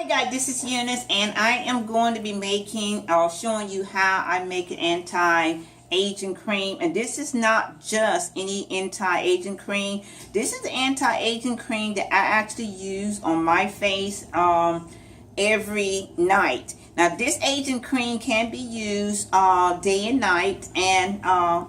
Hi guys, this is Eunice and I am going to be showing you how I make an anti-aging cream. And this is not just any anti-aging cream. This is the anti-aging cream that I actually use on my face every night. Now this aging cream can be used day and night and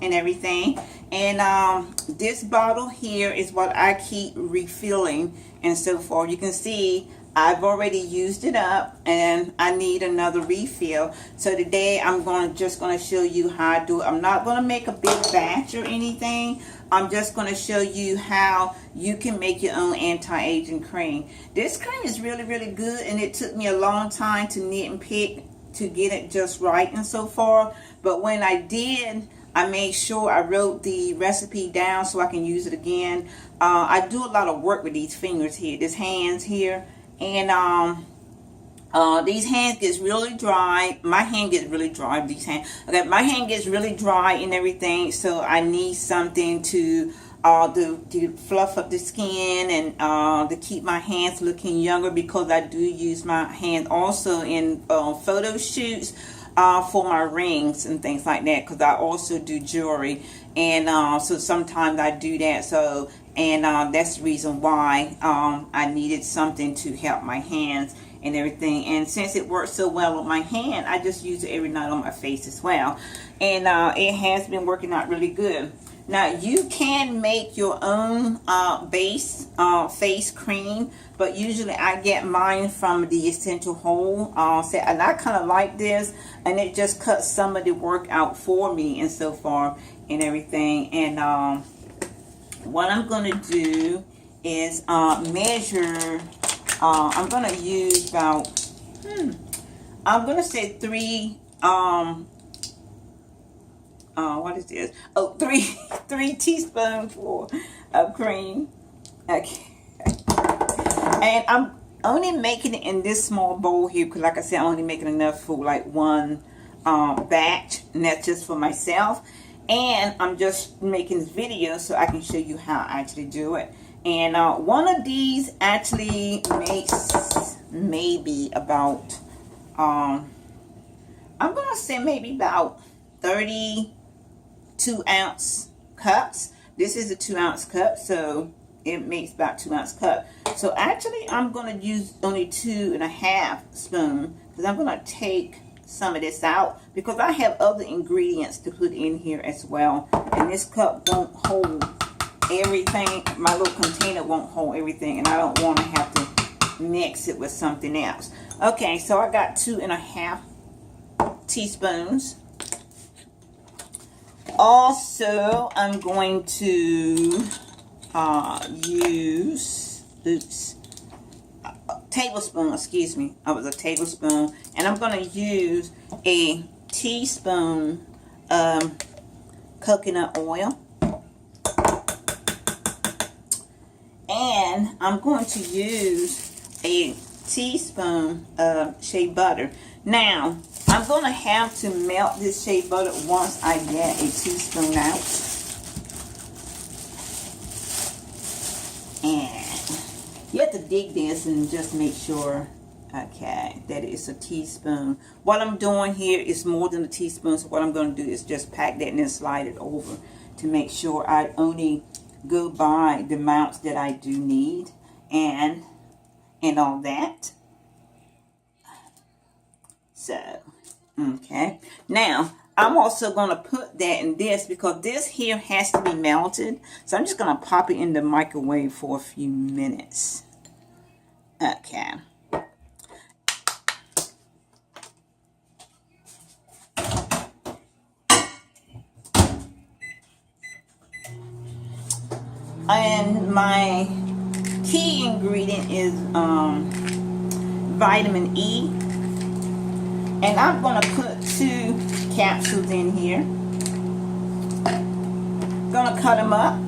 everything. And this bottle here is what I keep refilling and so forth. You can see I've already used it up and I need another refill. So today I'm just going to show you how I do it. I'm not going to make a big batch or anything. I'm just going to show you how you can make your own anti-aging cream. This cream is really, really good, and it took me a long time to knit and pick to get it just right and so forth. But when I did, I made sure I wrote the recipe down so I can use it again. I do a lot of work with these fingers here, these hands here. And these hands gets really dry. My hand gets really dry. These hands, okay, my hand gets really dry and everything. So I need something to fluff up the skin and to keep my hands looking younger, because I do use my hand also in photo shoots for my rings and things like that. Because I also do jewelry, and so sometimes I do that. So. And that's the reason why I needed something to help my hands and everything. And since it works so well on my hand, I just use it every night on my face as well. And it has been working out really good. Now, you can make your own base face cream, but usually I get mine from the Essential Whole set. And I kind of like this, and it just cuts some of the work out for me and so far and everything. And what I'm going to do is measure, I'm going to use about, I'm going to say what is this? Oh, three teaspoons of cream. Okay. And I'm only making it in this small bowl here, because like I said, I'm only making enough for like one batch, and that's just for myself. And I'm just making this video so I can show you how I actually do it. And one of these actually makes maybe about, I'm going to say maybe about 32 ounce cups. This is a 2 ounce cup, so it makes about 2 ounce cup. So actually I'm going to use only 2.5 spoons, because I'm going to take some of this out, because I have other ingredients to put in here as well, and this cup won't hold everything. My little container won't hold everything, and I don't want to have to mix it with something else. Okay, so I got 2.5 teaspoons. Also, I'm going to use tablespoon, excuse me, I was a tablespoon, and I'm going to use a teaspoon of coconut oil, and I'm going to use a teaspoon of shea butter. Now I'm going to have to melt this shea butter once I get a teaspoon out, and you have to dig this and just make sure, okay, that it's a teaspoon. What I'm doing here is more than a teaspoon, so what I'm going to do is just pack that and then slide it over to make sure I only go by the amounts that I do need and all that. So, okay. Now, I'm also going to put that in this, because this here has to be melted. So I'm just going to pop it in the microwave for a few minutes. Okay. And my key ingredient is vitamin E. And I'm going to put 2 capsules in here. Gonna cut them up.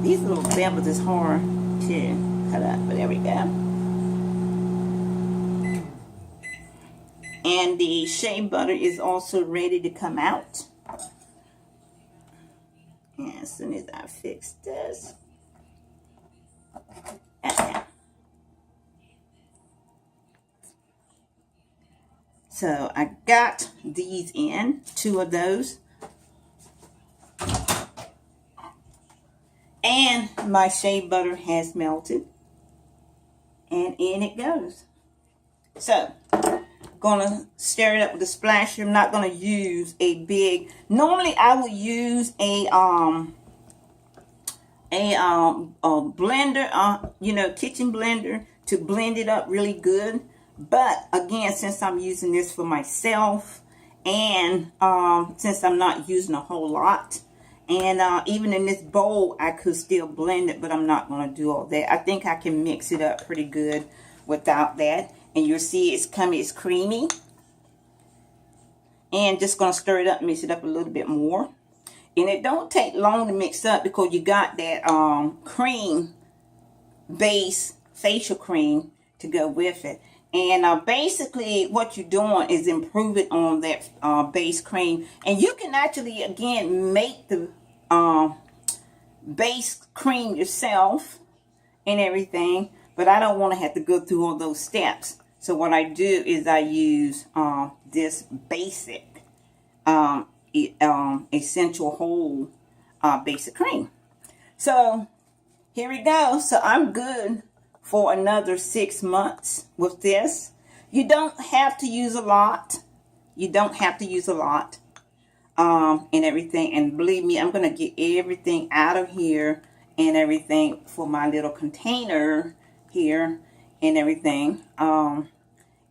These little pebbles is hard to cut up, but there we go. And the shea butter is also ready to come out. And as soon as I fix this, okay. So I got these in, 2 of those. And my shea butter has melted. And in it goes. So, gonna stir it up with a splasher. I'm not gonna use a big, normally I would use a blender, you know, kitchen blender to blend it up really good. But again, since I'm using this for myself, and since I'm not using a whole lot, and even in this bowl, I could still blend it, but I'm not going to do all that. I think I can mix it up pretty good without that. And you'll see it's creamy. And just going to stir it up, mix it up a little bit more. And it don't take long to mix up because you got that cream base, facial cream to go with it. And basically what you're doing is improve it on that base cream. And you can actually, again, make the base cream yourself and everything. But I don't want to have to go through all those steps. So what I do is I use this basic essential whole basic cream. So here we go. So I'm good for another 6 months with this. You don't have to use a lot. You don't have to use a lot and everything. And believe me, I'm going to get everything out of here and everything for my little container here and everything.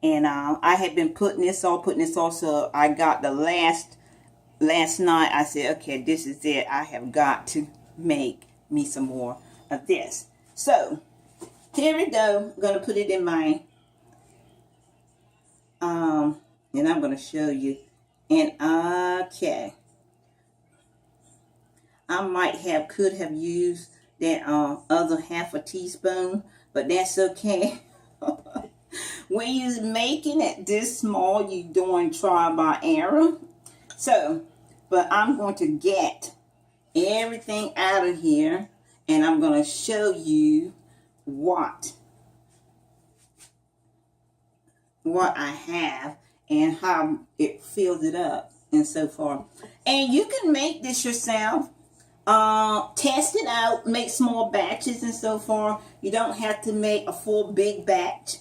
And I had been putting this on, so I got the last night. I said, okay, this is it. I have got to make me some more of this. So here we go. I'm going to put it in my, and I'm going to show you. And okay, I could have used that other half a teaspoon, but that's okay. When you're making it this small, you're doing trial by error. So, but I'm going to get everything out of here, and I'm going to show you what I have and how it fills it up and so forth. And you can make this yourself. Test it out, make small batches and so forth. You don't have to make a full big batch.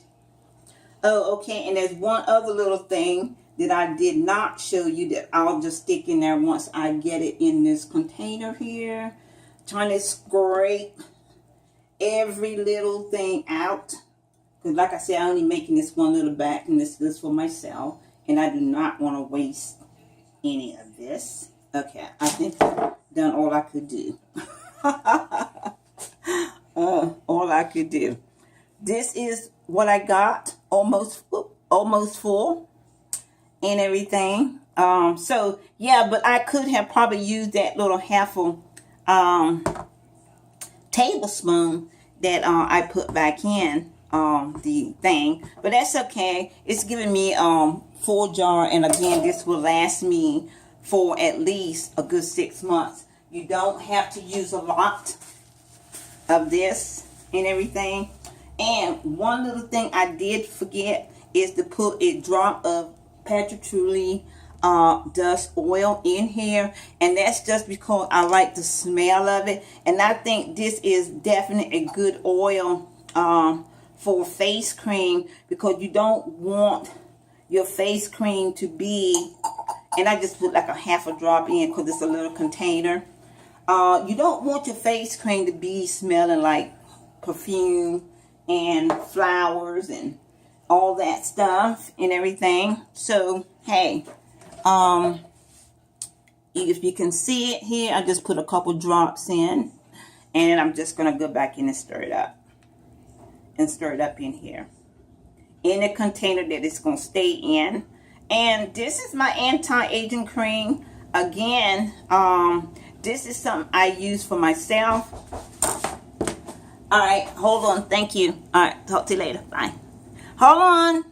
Oh, okay, and there's one other little thing that I did not show you that I'll just stick in there once I get it in this container here. Trying to scrape every little thing out. Because like I said, I'm only making this one little batch, and this is for myself. And I do not want to waste any of this. Okay, I think I've done all I could do. All I could do. This is what I got, almost full and everything. So yeah, but I could have probably used that little half a tablespoon that I put back in the thing, but that's okay. It's giving me full jar, and again, this will last me for at least a good 6 months. You don't have to use a lot of this and everything. And one little thing I did forget is to put a drop of patchouli dust oil in here, and that's just because I like the smell of it. And I think this is definitely a good oil for face cream, because you don't want your face cream to be, and I just put like a half a drop in because it's a little container. You don't want your face cream to be smelling like perfume and flowers and all that stuff and everything. So hey, if you can see it here, I just put a couple drops in, and I'm just gonna go back in and stir it up in here in a container that it's gonna stay in. And this is my anti-aging cream. Again, this is something I use for myself. All right, hold on. Thank you. All right, talk to you later. Bye. Hold on.